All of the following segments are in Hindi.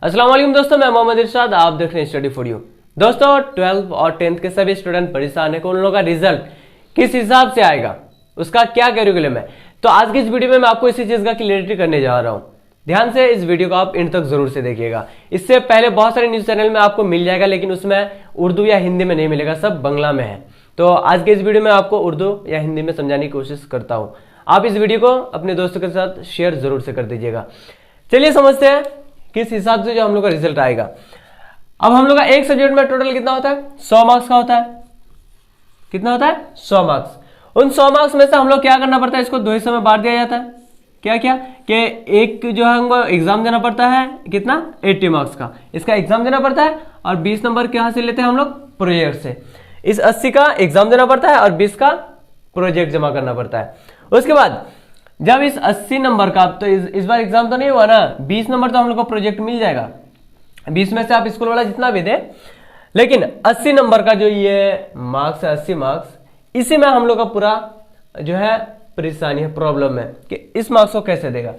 अस्सलाम वालेकुम दोस्तों, मैं मोहम्मद इरशाद, आप देख रहे हैं स्टडी फॉर यू। दोस्तों 12th और 10th के सभी स्टूडेंट परेशान है कि उन लोगों का रिजल्ट किस हिसाब से आएगा, उसका क्या कैरिकुलम है। तो आज की इस वीडियो में मैं आपको इसी चीज का क्लियरिटी करने जा रहा हूं। ध्यान से इस वीडियो को आप इन तक जरूर से देखिएगा। इससे पहले बहुत सारे न्यूज चैनल में आपको मिल जाएगा, लेकिन उसमें उर्दू या हिंदी में नहीं मिलेगा, सब बांग्ला में है। तो आज के इस वीडियो में आपको उर्दू या हिंदी में समझाने की कोशिश करता हूं। आप इस वीडियो को अपने दोस्तों के साथ शेयर जरूर से कर दीजिएगा। चलिए समझते हैं किस हिसाब से जो हम लोग का रिजल्ट आएगा। अब हम लोग का एक सब्जेक्ट में टोटल कितना होता है? 100 मार्क्स का होता है। कितना होता है? 100 मार्क्स। उन 100 मार्क्स में से हम लोग क्या करना पड़ता है? इसको दो हिस्सों में बांट दिया जाता है। क्या क्या कि एक जो है हमको एग्जाम देना पड़ता है, कितना? 80 मार्क्स का इसका एग्जाम देना पड़ता है, और 20 नंबर के यहां से लेते हैं हम लोग प्रोजेक्ट से। इस 80 का एग्जाम देना पड़ता है और 20 का प्रोजेक्ट जमा करना पड़ता है। उसके बाद जब इस 80 नंबर का, तो इस बार एग्जाम तो नहीं हुआ ना, 20 नंबर तो हम लोग को प्रोजेक्ट मिल जाएगा। 20 में से आप स्कूल वाला जितना भी दे, लेकिन 80 नंबर का जो ये मार्क्स है, 80 मार्क्स, इसी में हम लोग का पूरा जो है परेशानी है, प्रॉब्लम है कि इस मार्क्स को कैसे देगा।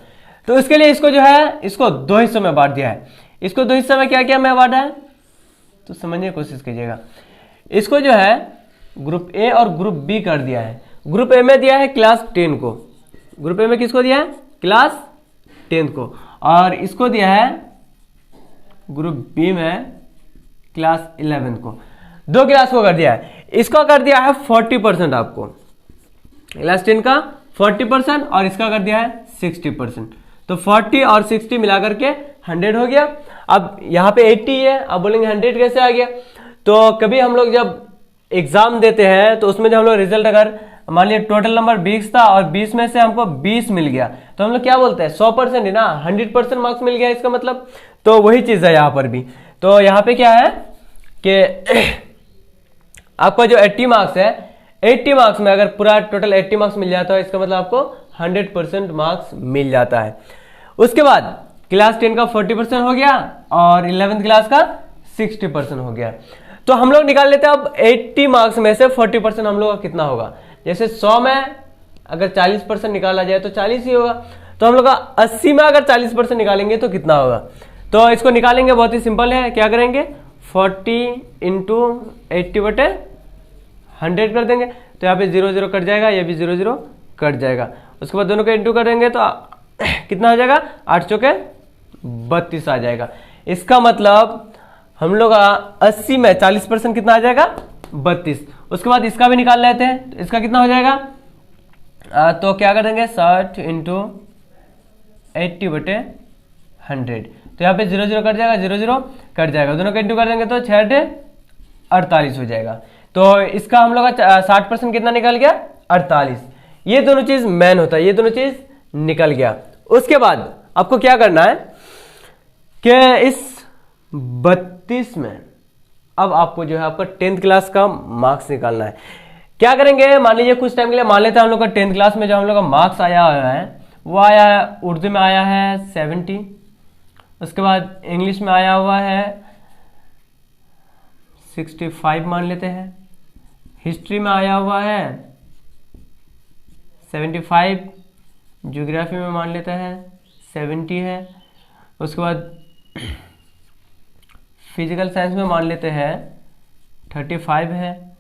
तो इसके लिए इसको जो है, इसको दो हिस्सों में बांट दिया है। इसको दो हिस्सों में क्या क्या में बांटा है तो समझने की कोशिश कीजिएगा। इसको जो है ग्रुप ए और ग्रुप बी कर दिया है। ग्रुप ए में दिया है क्लास 10 को। ग्रुप ए में किसको दिया है? क्लास 10 को। और इसको दिया है ग्रुप बी में क्लास 11 को। दो क्लास को कर दिया है। इसका कर दिया है 40% आपको, क्लास 10 का 40%, और इसका कर दिया है 60%। तो 40 और 60 मिलाकर के 100 हो गया। अब यहाँ पे 80 है, अब बोलेंगे 100 कैसे आ गया? तो कभी हम लोग जब एग्जाम देते हैं तो उसमें जब हम लोग रिजल्ट, अगर मान लिया टोटल नंबर 20 था और 20 में से हमको 20 मिल गया, तो हम लोग क्या बोलते हैं? 100% है ना, 100% मार्क्स मिल गया इसका मतलब। तो वही चीज है यहाँ पर भी। तो यहाँ पे क्या है कि आपका जो 80 मार्क्स है, 80 मार्क्स में अगर पूरा टोटल 80 मार्क्स मिल जाता है, इसका मतलब आपको 100% मार्क्स मिल जाता है। उसके बाद क्लास 10 का 40% हो गया और 11th क्लास का 60% हो गया। तो हम लोग निकाल लेते हैं अब 80 मार्क्स में से 40% हम लोग का कितना होगा। जैसे 100 में अगर 40% निकाला जाए तो 40 ही होगा। तो हम लोग का 80 में अगर 40% निकालेंगे तो कितना होगा? तो इसको निकालेंगे, बहुत ही सिंपल है। क्या करेंगे? 40 इंटू 80/100 कर देंगे। तो यहाँ पे 0 0 कट जाएगा, ये भी 0 0 कट जाएगा। उसके बाद दोनों को इंटू करेंगे तो कितना हो जाएगा? 8 चौके 32 आ जाएगा। इसका मतलब हम लोग 80 में 40% कितना आ जाएगा? 32। उसके बाद इसका भी निकाल लेते हैं, तो इसका कितना हो जाएगा? तो क्या करेंगे? 60 इंटू 80/100। तो यहाँ पे 0 0 कट जाएगा, 0 0 कट जाएगा। दोनों को इंटू कर देंगे तो 6 48 हो जाएगा। तो इसका हम लोग का 60% कितना निकल गया? 48। ये दोनों चीज मेन होता है, ये दोनों चीज निकल गया। उसके बाद आपको क्या करना है कि इस 32 में अब आपको जो है आपका 10th क्लास का मार्क्स निकालना है। क्या करेंगे? मान लीजिए कुछ टाइम के लिए मान लेते हैं हम लोग का 10th क्लास में जो हम लोग का मार्क्स आया हुआ है, वो आया है उर्दू में आया है 70। उसके बाद इंग्लिश में आया हुआ है 65 मान लेते हैं। हिस्ट्री में आया हुआ है 75। ज्योग्राफी में मान लेते हैं 70 है। उसके बाद फिजिकल साइंस में मान लेते हैं 35 है।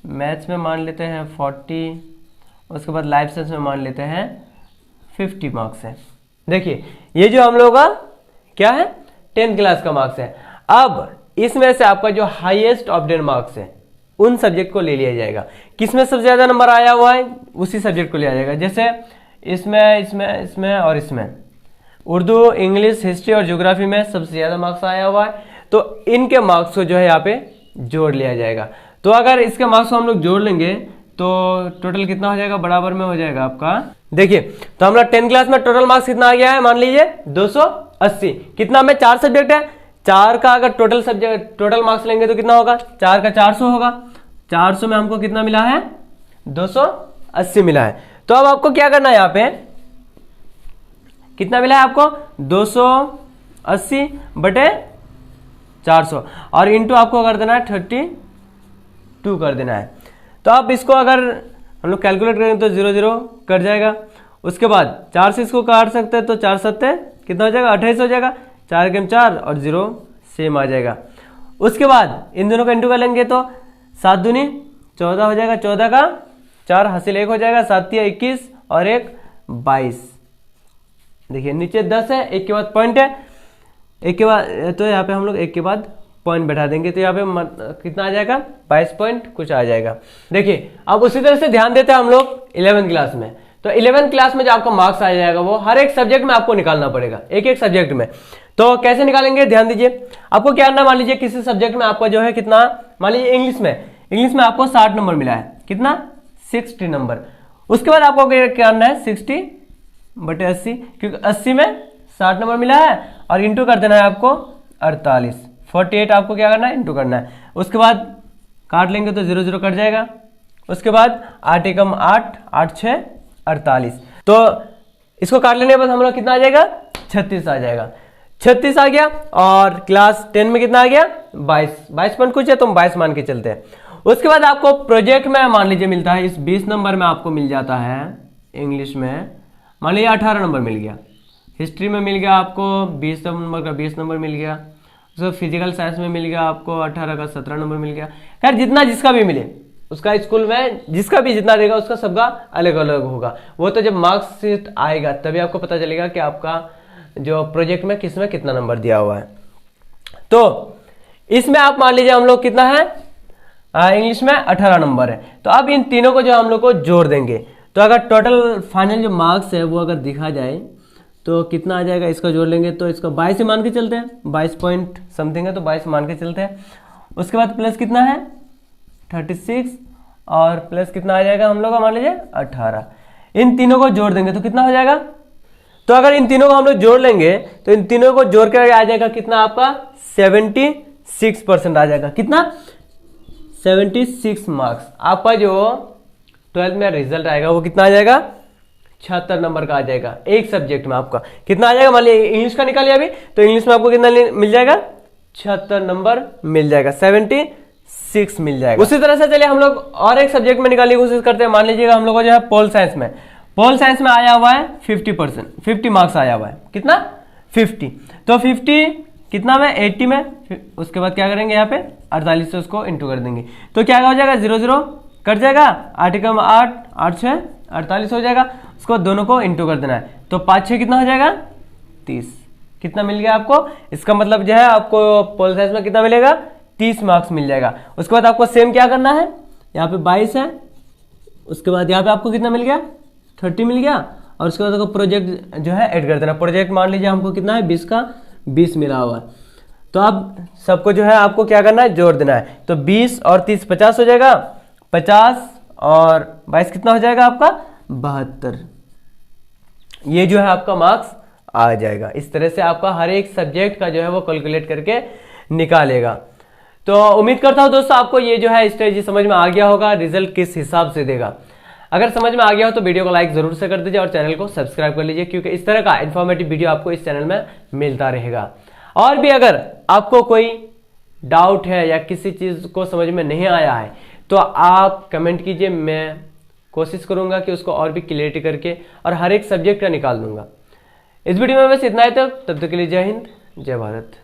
मैथ्स में मान लेते हैं 40। उसके बाद लाइफ साइंस में मान लेते हैं 50 मार्क्स है। देखिए ये जो हम लोगों का क्या है? 10th क्लास का मार्क्स है। अब इसमें से आपका जो हाईएस्ट ऑफ 10 मार्क्स है, उन सब्जेक्ट को ले लिया जाएगा। किसमें सबसे ज्यादा नंबर आया हुआ है, उसी सब्जेक्ट को लिया जाएगा। जैसे इसमें इसमें इसमें और इसमें उर्दू, इंग्लिश, हिस्ट्री और ज्योग्राफी में सबसे ज्यादा मार्क्स आया हुआ है, तो इनके मार्क्स को जो है यहाँ पे जोड़ लिया जाएगा। तो अगर इसके मार्क्स को हम लोग जोड़ लेंगे तो टोटल कितना हो जाएगा? बराबर में हो जाएगा आपका। देखिए तो हम लोग 10th क्लास में टोटल मार्क्स कितना आ गया है? मान लीजिए 280। कितना में? 4 सब्जेक्ट है। 4 का अगर टोटल मार्क्स लेंगे तो कितना होगा? 4 का 400 होगा। 400 में हमको कितना मिला है? 280 मिला है। तो अब आपको क्या करना है? यहाँ पे कितना मिला है आपको? 280/400, और इंटू आपको कर देना है 32 कर देना है। तो आप इसको अगर हम लोग कैलकुलेट करेंगे तो 0 0 कट जाएगा। उसके बाद 4 से इसको काट सकते हैं तो 4 7 कितना हो जाएगा? 28 हो जाएगा। 4 के 4 और 0 सेम आ जाएगा। उसके बाद इन दोनों का इंटू कर लेंगे तो 7 दूनी 14 हो जाएगा, 14 का 4 हासिल 1 हो जाएगा, 7 या 21 और 1 22। देखिए नीचे 10 है, 1 के बाद पॉइंट है, 1 के बाद तो यहाँ पे हम लोग 1 के बाद पॉइंट बैठा देंगे तो यहाँ पे कितना आ जाएगा 22 पॉइंट कुछ आ जाएगा। देखिए अब उसी तरह से ध्यान देते हैं हम लोग 11th क्लास में। तो 11th क्लास में जो आपका मार्क्स आ जाएगा वो हर एक सब्जेक्ट में आपको निकालना पड़ेगा, एक एक सब्जेक्ट में। तो कैसे निकालेंगे ध्यान दीजिए। आपको क्या करना, मान लीजिए किसी सब्जेक्ट में आपका जो है कितना, मान लीजिए इंग्लिश में आपको 60 नंबर मिला है, कितना 60 नंबर। उसके बाद आपको क्या करना है 60/80, क्योंकि 80 में 60 नंबर मिला है और इंटू कर देना है आपको 48, 48 आपको क्या करना है इंटू करना है। उसके बाद काट लेंगे तो 0 0 कट जाएगा। उसके बाद 8 एकम 8, 8 6 48। तो इसको काट लेने के बाद हम लोग कितना आ जाएगा 36 आ जाएगा। 36 आ गया और क्लास 10 में कितना आ गया 22 पॉइंट कुछ है तो हम 22 मान के चलते हैं। उसके बाद आपको प्रोजेक्ट में मान लीजिए मिलता है, इस 20 नंबर में आपको मिल जाता है इंग्लिश में, मान लीजिए 18 नंबर मिल गया। हिस्ट्री में मिल गया आपको 20 नंबर का 20 नंबर मिल गया। उसको फिजिकल साइंस में मिल गया आपको 18 का 17 नंबर मिल गया। खैर जितना जिसका भी मिले, उसका स्कूल में जिसका भी जितना देगा उसका सबका अलग अलग होगा। वो तो जब मार्क्सशीट आएगा तभी आपको पता चलेगा कि आपका जो प्रोजेक्ट में किस में कितना नंबर दिया हुआ है। तो इसमें आप मान लीजिए हम लोग कितना है इंग्लिश में 18 नंबर है। तो अब इन तीनों को जो हम लोग को जोड़ देंगे तो अगर टोटल फाइनल जो मार्क्स है वो अगर दिखा जाए तो कितना आ जाएगा, इसका जोड़ लेंगे तो इसका 22 ही मान के चलते हैं, 22 पॉइंट समथिंग है तो 22 मान के चलते हैं। उसके बाद प्लस कितना है 36 और प्लस कितना आ जाएगा हम लोग का मान लीजिए 18। इन तीनों को जोड़ देंगे तो कितना हो जाएगा, तो अगर इन तीनों को हम लोग जोड़ लेंगे तो इन तीनों को जोड़ कर आ जाएगा कितना आपका 76% आ जाएगा। कितना 76 मार्क्स। आपका जो 12th में रिजल्ट आएगा वो कितना आ जाएगा 76 नंबर का आ जाएगा। एक सब्जेक्ट में आपका कितना आ जाएगा, मान लीजिए इंग्लिश का निकालिए अभी तो इंग्लिश में आपको कितना मिल जाएगा 76 नंबर मिल जाएगा, 76 मिल जाएगा। उसी तरह से चलिए हम लोग और एक सब्जेक्ट में निकालने की कोशिश करते हैं। मान लीजिएगा हम लोग को जो है पोल साइंस में आया हुआ है 50 मार्क्स आया हुआ है, कितना 50। तो 50 कितना में 80 में, उसके बाद क्या करेंगे यहाँ पे 48 से उसको इंटू कर देंगे तो क्या हो जाएगा 0 0 कट जाएगा, 8 एकम 8, 8 6 48 हो जाएगा। उसको दोनों को इंटू कर देना है तो 5 6 कितना हो जाएगा 30। कितना मिल गया आपको, इसका मतलब जो है आपको पोल साइंस में कितना मिलेगा 30 मार्क्स मिल जाएगा। उसके बाद आपको सेम क्या करना है, यहाँ पे 22 है, उसके बाद यहाँ पे आपको कितना मिल गया 30 मिल गया और उसके बाद आपको प्रोजेक्ट जो है ऐड कर देना। प्रोजेक्ट मान लीजिए हमको कितना है 20 का 20 मिला हुआ है। तो अब सबको जो है आपको क्या करना है जोड़ देना है। तो 20 और 30 50 हो जाएगा, 50 और 22 कितना हो जाएगा आपका 72। ये जो है आपका मार्क्स आ जाएगा। इस तरह से आपका हर एक सब्जेक्ट का जो है वो कैलकुलेट करके निकालेगा। तो उम्मीद करता हूं दोस्तों आपको ये जो है स्ट्रेटजी समझ में आ गया होगा, रिजल्ट किस हिसाब से देगा। अगर समझ में आ गया हो तो वीडियो को लाइक जरूर से कर दीजिए और चैनल को सब्सक्राइब कर लीजिए, क्योंकि इस तरह का इन्फॉर्मेटिव वीडियो आपको इस चैनल में मिलता रहेगा। और भी अगर आपको कोई डाउट है या किसी चीज को समझ में नहीं आया है तो आप कमेंट कीजिए, मैं कोशिश करूंगा कि उसको और भी क्लियरिटी करके और हर एक सब्जेक्ट का निकाल दूंगा। इस वीडियो में बस इतना ही, तब तक के लिए जय हिंद जय भारत।